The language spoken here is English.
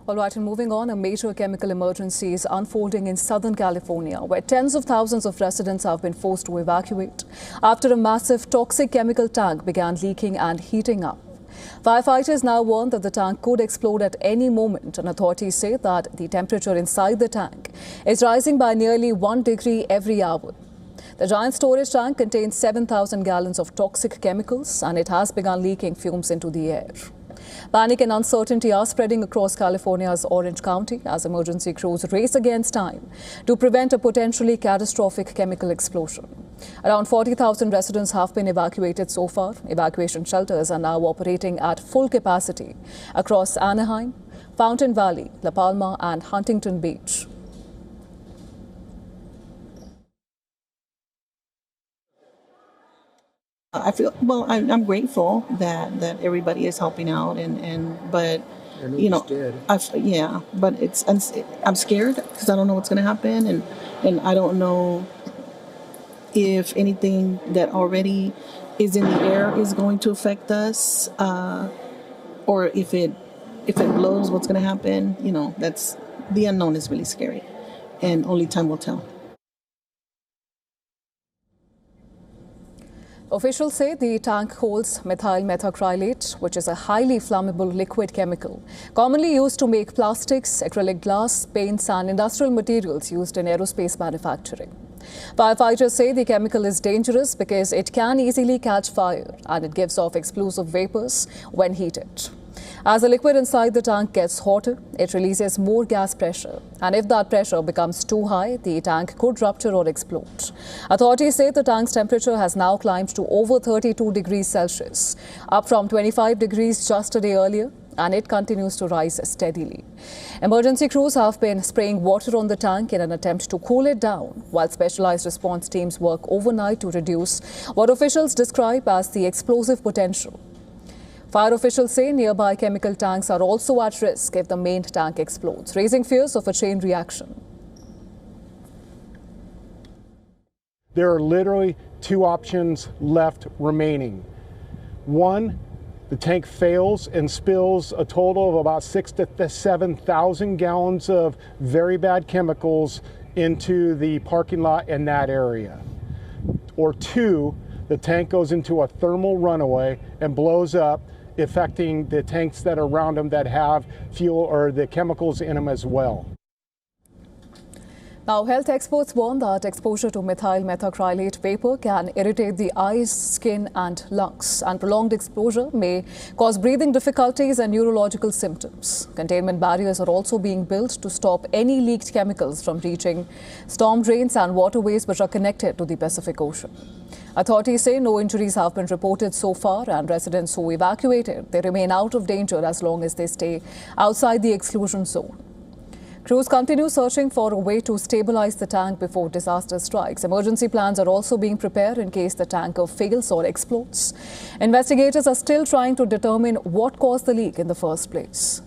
All right, and moving on, a major chemical emergency is unfolding in Southern California, where tens of thousands of residents have been forced to evacuate after a massive toxic chemical tank began leaking and heating up. Firefighters now warn that the tank could explode at any moment, and authorities say that the temperature inside the tank is rising by nearly 1 degree every hour. The giant storage tank contains 7,000 gallons of toxic chemicals, and it has begun leaking fumes into the air. Panic and uncertainty are spreading across California's Orange County as emergency crews race against time to prevent a potentially catastrophic chemical explosion. Around 40,000 residents have been evacuated so far. Evacuation shelters are now operating at full capacity across Anaheim, Fountain Valley, La Palma, and Huntington Beach. I feel well. I'm grateful that everybody is helping out, but you know, but I'm scared because I don't know what's going to happen, and I don't know if anything that already is in the air is going to affect us, or if it blows, what's going to happen. You know, that's the unknown is really scary, and only time will tell. Officials say the tank holds methyl methacrylate, which is a highly flammable liquid chemical, commonly used to make plastics, acrylic glass, paints and industrial materials used in aerospace manufacturing. Firefighters say the chemical is dangerous because it can easily catch fire and it gives off explosive vapors when heated. As the liquid inside the tank gets hotter, it releases more gas pressure. And if that pressure becomes too high, the tank could rupture or explode. Authorities say the tank's temperature has now climbed to over 32 degrees Celsius, up from 25 degrees just a day earlier, and it continues to rise steadily. Emergency crews have been spraying water on the tank in an attempt to cool it down, while specialized response teams work overnight to reduce what officials describe as the explosive potential. Fire officials say nearby chemical tanks are also at risk if the main tank explodes, raising fears of a chain reaction. There are literally two options left remaining. One, the tank fails and spills a total of about 6,000 to 7,000 gallons of very bad chemicals into the parking lot in that area. Or two, the tank goes into a thermal runaway and blows up, affecting the tanks that are around them that have fuel or the chemicals in them as well. Now, health experts warn that exposure to methyl methacrylate vapor can irritate the eyes, skin and lungs, and prolonged exposure may cause breathing difficulties and neurological symptoms. Containment barriers are also being built to stop any leaked chemicals from reaching storm drains and waterways which are connected to the Pacific Ocean. Authorities say no injuries have been reported so far, and residents who evacuated, they remain out of danger as long as they stay outside the exclusion zone. Crews continue searching for a way to stabilize the tank before disaster strikes. Emergency plans are also being prepared in case the tanker fails or explodes. Investigators are still trying to determine what caused the leak in the first place.